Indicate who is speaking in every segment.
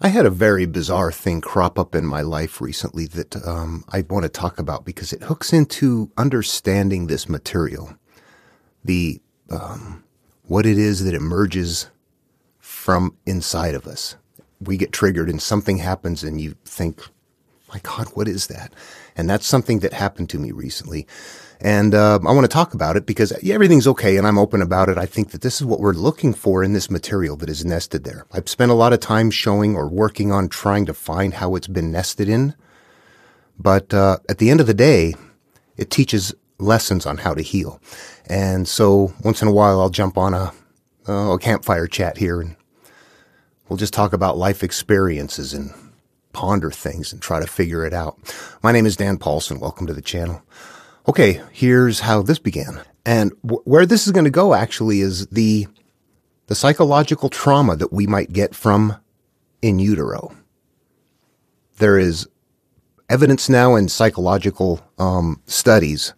Speaker 1: I had a very bizarre thing crop up in my life recently that I want to talk about because it hooks into understanding this material, the what it is that emerges from inside of us. We get triggered and something happens and you think, my God, what is that? And that's something that happened to me recently. And I want to talk about it because everything's okay and I'm open about it. I think that this is what we're looking for in this material that is nested there. I've spent a lot of time showing or working on trying to find how it's been nested in. But at the end of the day, it teaches lessons on how to heal. And so once in a while, I'll jump on a campfire chat here and we'll just talk about life experiences and ponder things and try to figure it out. My name is Dan Paulson. Welcome to the channel. Okay, here's how this began. And where this is going to go actually is the psychological trauma that we might get from in utero. There is evidence now in psychological studies.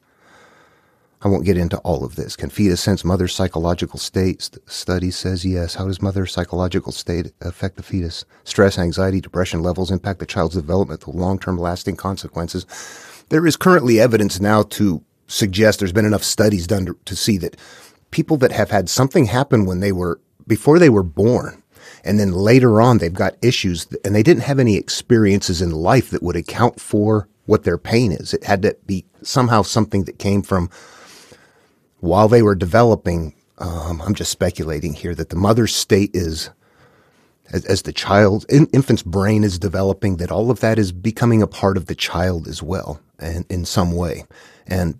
Speaker 1: I won't get into all of this. Can fetus sense mother's psychological state? Study says yes. How does mother's psychological state affect the fetus? Stress, anxiety, depression levels impact the child's development with long-term lasting consequences. There is currently evidence now to suggest there's been enough studies done to see that people that have had something happen before they were born, and then later on they've got issues and they didn't have any experiences in life that would account for what their pain is. It had to be somehow something that came from while they were developing. I'm just speculating here that the mother's state is, as the child, infant's brain is developing, that all of that is becoming a part of the child as well, and in some way. And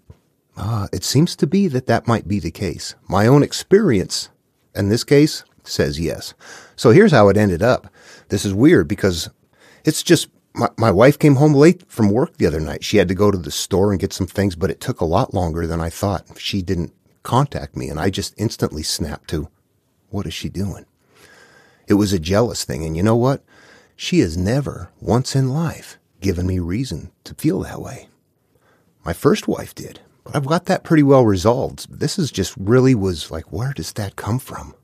Speaker 1: it seems to be that might be the case. My own experience in this case says yes. So here's how it ended up. This is weird because it's just, my wife came home late from work the other night. She had to go to the store and get some things, but it took a lot longer than I thought. She didn't contact me, and I just instantly snapped to, what is she doing? It was a jealous thing, and you know what? She has never once in life given me reason to feel that way. My first wife did, but I've got that pretty well resolved. This is just really was like, where does that come from?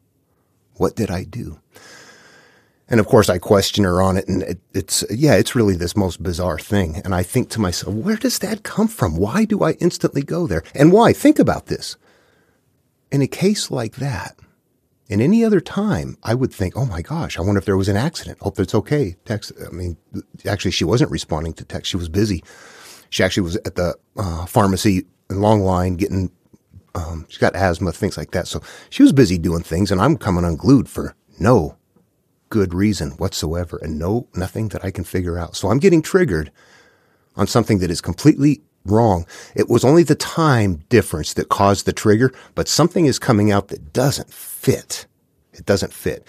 Speaker 1: What did I do? And of course, I question her on it, and it's really this most bizarre thing. And I think to myself, where does that come from? Why do I instantly go there? And why? Think about this. In a case like that, in any other time, I would think, oh my gosh, I wonder if there was an accident. Hope that's okay. Actually, she wasn't responding to text. She was busy. She actually was at the pharmacy in long line getting, she's got asthma, things like that. So she was busy doing things, and I'm coming unglued for no good reason whatsoever, and nothing that I can figure out. So I'm getting triggered on something that is completely wrong. It was only the time difference that caused the trigger, but something is coming out that doesn't fit. It doesn't fit.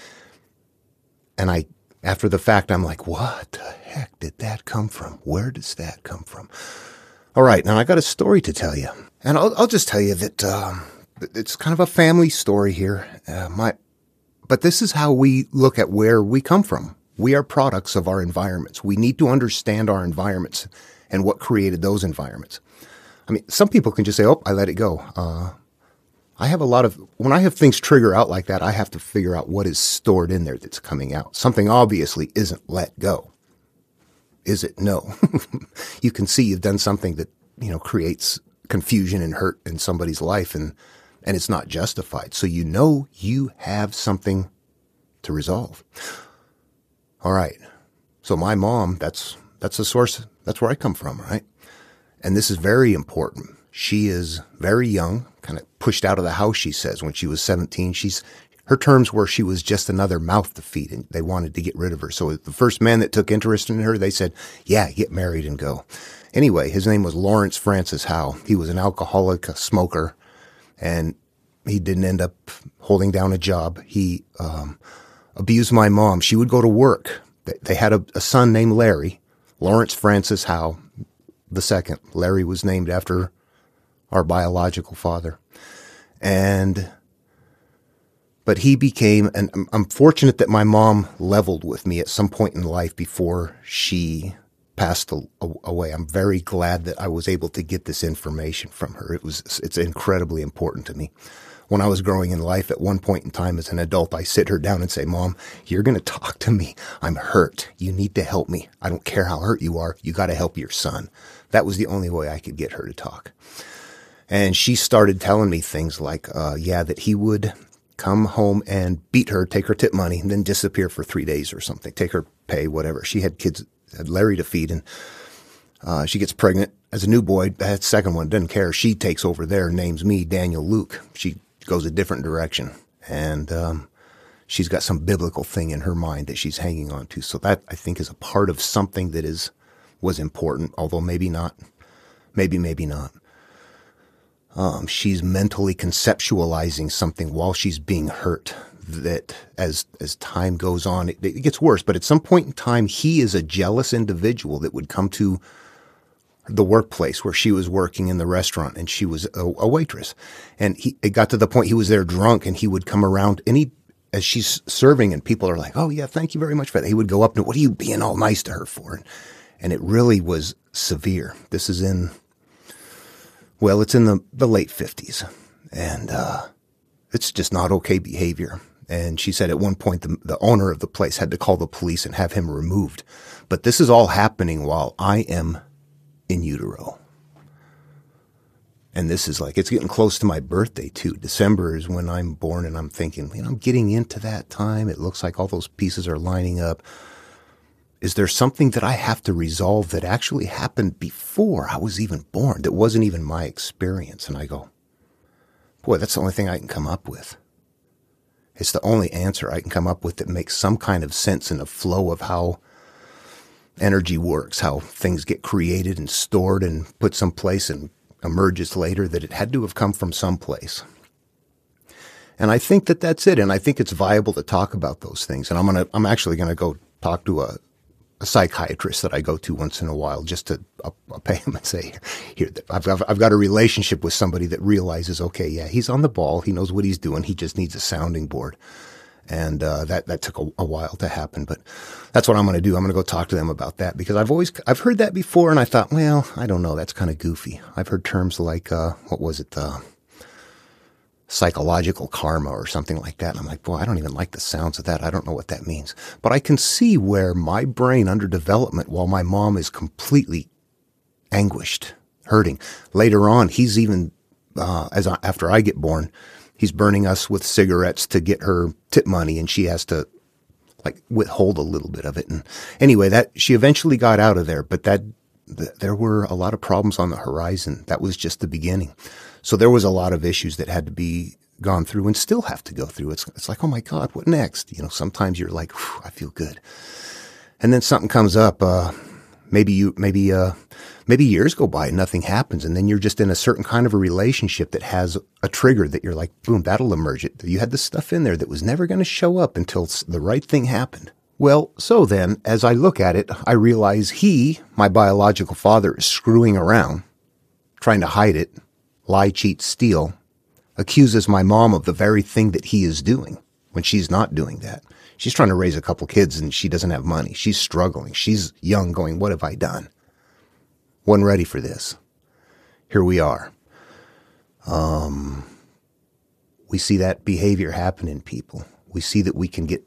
Speaker 1: And after the fact, I'm like, what the heck did that come from? Where does that come from? All right, now I got a story to tell you. And I'll just tell you that it's kind of a family story here. But this is how we look at where we come from. We are products of our environments. We need to understand our environments and what created those environments. I mean, some people can just say, oh, I let it go. When I have things trigger out like that, I have to figure out what is stored in there that's coming out. Something obviously isn't let go. Is it? No. You can see you've done something that, creates confusion and hurt in somebody's life, and it's not justified. So you have something to resolve. All right. So my mom, that's the source. That's where I come from, right? And this is very important. She is very young, kind of pushed out of the house, she says, when she was 17. Her terms were she was just another mouth to feed, and they wanted to get rid of her. So the first man that took interest in her, they said, yeah, get married and go. Anyway, his name was Lawrence Francis Howe. He was an alcoholic, a smoker, and he didn't end up holding down a job. He abused my mom. She would go to work. They had a son named Larry, Lawrence Francis Howe II. Larry was named after our biological father. But he became, and I'm fortunate that my mom leveled with me at some point in life before she passed away. I'm very glad that I was able to get this information from her. It's incredibly important to me. when I was growing in life, at one point in time as an adult, I sit her down and say, Mom, you're going to talk to me. I'm hurt. You need to help me. I don't care how hurt you are. You got to help your son. That was the only way I could get her to talk. And she started telling me things like, that he would come home and beat her, take her tip money, and then disappear for 3 days or something, take her pay, whatever. She had kids, had Larry to feed, and she gets pregnant as a new boy. That second one doesn't care. She takes over there, names me Daniel Luke. She goes a different direction, and she's got some biblical thing in her mind that she's hanging on to. So that, I think, is a part of something that was important, although maybe not. Maybe not. She's mentally conceptualizing something while she's being hurt, that as time goes on, it gets worse. But at some point in time, he is a jealous individual that would come to the workplace where she was working in the restaurant, and she was a waitress. And it got to the point he was there drunk, and he would come around, and as she's serving and people are like, oh yeah, thank you very much for that, he would go up and, what are you being all nice to her for? And it really was severe. This is it's in the late 50s, and it's just not okay behavior. And she said at one point the owner of the place had to call the police and have him removed. But this is all happening while I am in utero. And this is it's getting close to my birthday too. December is when I'm born, and I'm thinking, I'm getting into that time. It looks like all those pieces are lining up. Is there something that I have to resolve that actually happened before I was even born, that wasn't even my experience? And I go, boy, that's the only thing I can come up with. It's the only answer I can come up with that makes some kind of sense in a flow of how energy works, how things get created and stored and put someplace and emerges later, that it had to have come from someplace. And I think that that's it. And I think it's viable to talk about those things. And I'm actually going to go talk to a psychiatrist that I go to once in a while, just to I'll pay him and say, here, I've got a relationship with somebody that realizes, okay, yeah, he's on the ball. He knows what he's doing. He just needs a sounding board. And that took a while to happen, but that's what I'm going to do. I'm going to go talk to them about that, because I've heard that before, and I thought, well, I don't know, that's kind of goofy. I've heard terms like what was it? Psychological karma or something like that. And I'm like, boy, I don't even like the sounds of that. I don't know what that means. But I can see where my brain under development, while my mom is completely anguished, hurting. Later on, he's even, after I get born, he's burning us with cigarettes to get her tip money, and she has to withhold a little bit of it. And anyway, that she eventually got out of there, but there were a lot of problems on the horizon. That was just the beginning. So there was a lot of issues that had to be gone through and still have to go through. It's like, oh my God, what next? Sometimes you're like, I feel good. And then something comes up. Maybe years go by and nothing happens. And then you're just in a certain kind of a relationship that has a trigger that you're like, boom, that'll emerge it. You had this stuff in there that was never going to show up until the right thing happened. Well, so then, as I look at it, I realize my biological father, is screwing around, trying to hide it, lie, cheat, steal, accuses my mom of the very thing that he is doing when she's not doing that. She's trying to raise a couple kids and she doesn't have money. She's struggling. She's young, going, what have I done? Wasn't ready for this. Here we are. We see that behavior happen in people. We see that we can get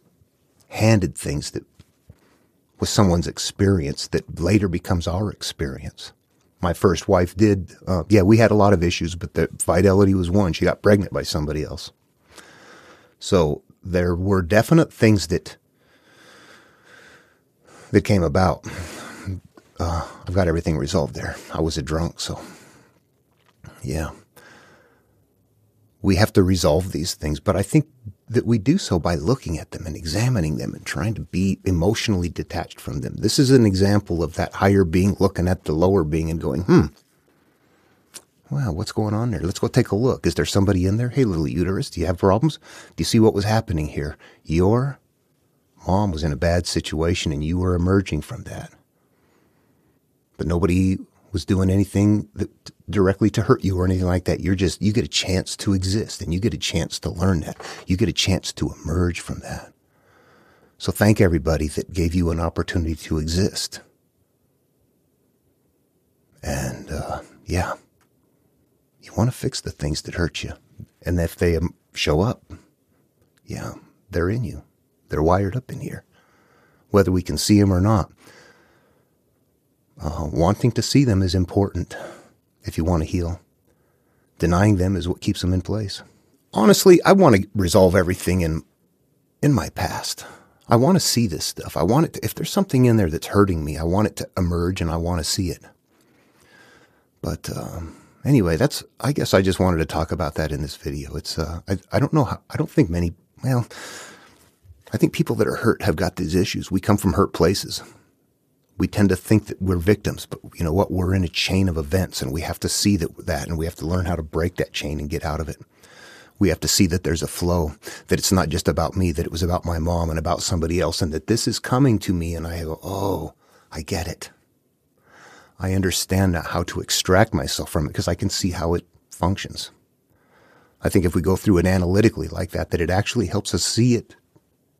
Speaker 1: handed things that was someone's experience that later becomes our experience. My first wife did, we had a lot of issues, but the fidelity was one. She got pregnant by somebody else. So there were definite things that came about. I've got everything resolved there. I was a drunk, so yeah. We have to resolve these things, but I think that we do so by looking at them and examining them and trying to be emotionally detached from them. This is an example of that higher being looking at the lower being and going, wow, what's going on there? Let's go take a look. Is there somebody in there? Hey, little uterus, do you have problems? Do you see what was happening here? Your mom was in a bad situation and you were emerging from that. But nobody was doing anything directly to hurt you or anything like that. You get a chance to exist, and you get a chance to learn that. You get a chance to emerge from that. So thank everybody that gave you an opportunity to exist. And, you want to fix the things that hurt you. And if they show up, yeah, they're in you. They're wired up in here, whether we can see them or not. Wanting to see them is important if you want to heal. Denying them is what keeps them in place. Honestly, I want to resolve everything in my past. I want to see this stuff. I want it to, if there's something in there that's hurting me, I want it to emerge and I want to see it. But anyway, I guess I just wanted to talk about that in this video. It's I don't know how, I don't think many, well, I think people that are hurt have got these issues. We come from hurt places. We tend to think that we're victims, but you know what? We're in a chain of events, and we have to see that, and we have to learn how to break that chain and get out of it. We have to see that there's a flow, that it's not just about me, that it was about my mom and about somebody else, and that this is coming to me, and I go, oh, I get it. I understand now how to extract myself from it because I can see how it functions. I think if we go through it analytically like that it actually helps us see it,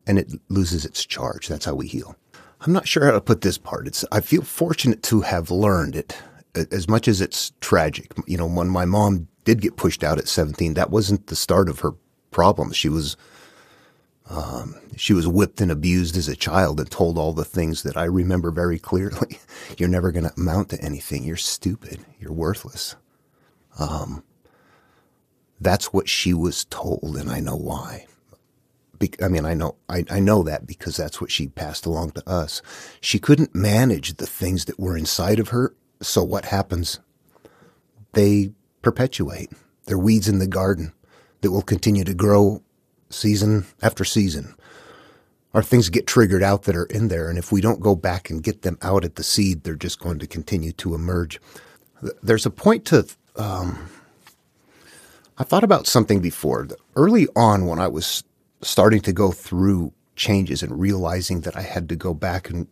Speaker 1: and it loses its charge. That's how we heal. I'm not sure how to put this part. I feel fortunate to have learned it, as much as it's tragic. You know, when my mom did get pushed out at 17, that wasn't the start of her problems. She was whipped and abused as a child and told all the things that I remember very clearly. You're never going to amount to anything. You're stupid. You're worthless. That's what she was told, and I know why. I know that because that's what she passed along to us. She couldn't manage the things that were inside of her. So what happens? They perpetuate. They're weeds in the garden that will continue to grow season after season. Our things get triggered out that are in there. And if we don't go back and get them out at the seed, they're just going to continue to emerge. There's a point to, I thought about something before. Early on when I was starting to go through changes and realizing that I had to go back and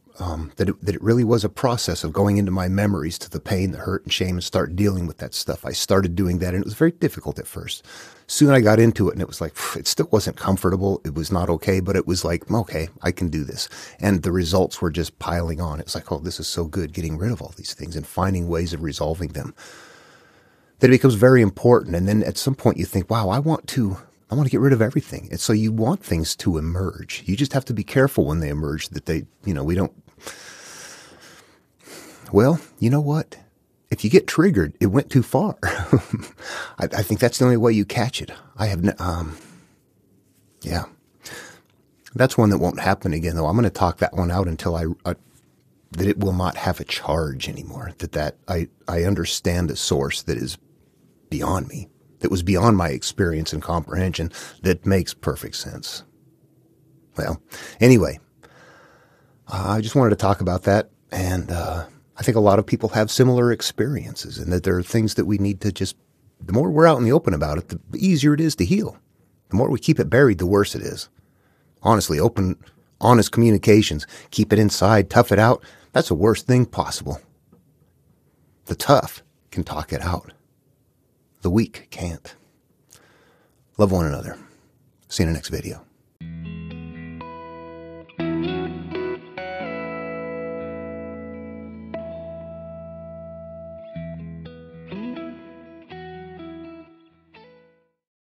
Speaker 1: that it really was a process of going into my memories, to the pain, the hurt, and shame, and start dealing with that stuff. I started doing that, and it was very difficult at first. Soon I got into it, and it was like, it still wasn't comfortable. It was not okay, but it was like, okay, I can do this. And the results were just piling on. It's like, oh, this is so good, getting rid of all these things and finding ways of resolving them. That it becomes very important. And then at some point you think, wow, I want to get rid of everything. And so you want things to emerge. You just have to be careful when they emerge that we don't. Well, you know what? If you get triggered, it went too far. I think that's the only way you catch it. Yeah. That's one that won't happen again, though. I'm going to talk that one out until that it will not have a charge anymore. That I understand a source that is beyond me, that was beyond my experience and comprehension, that makes perfect sense. Well, anyway, I just wanted to talk about that, and I think a lot of people have similar experiences, and that there are things that we need to just, the more we're out in the open about it, the easier it is to heal. The more we keep it buried, the worse it is. Honestly, open, honest communications, keep it inside, tough it out, that's the worst thing possible. The tough can talk it out. The weak can't. Love one another. See you in the next video.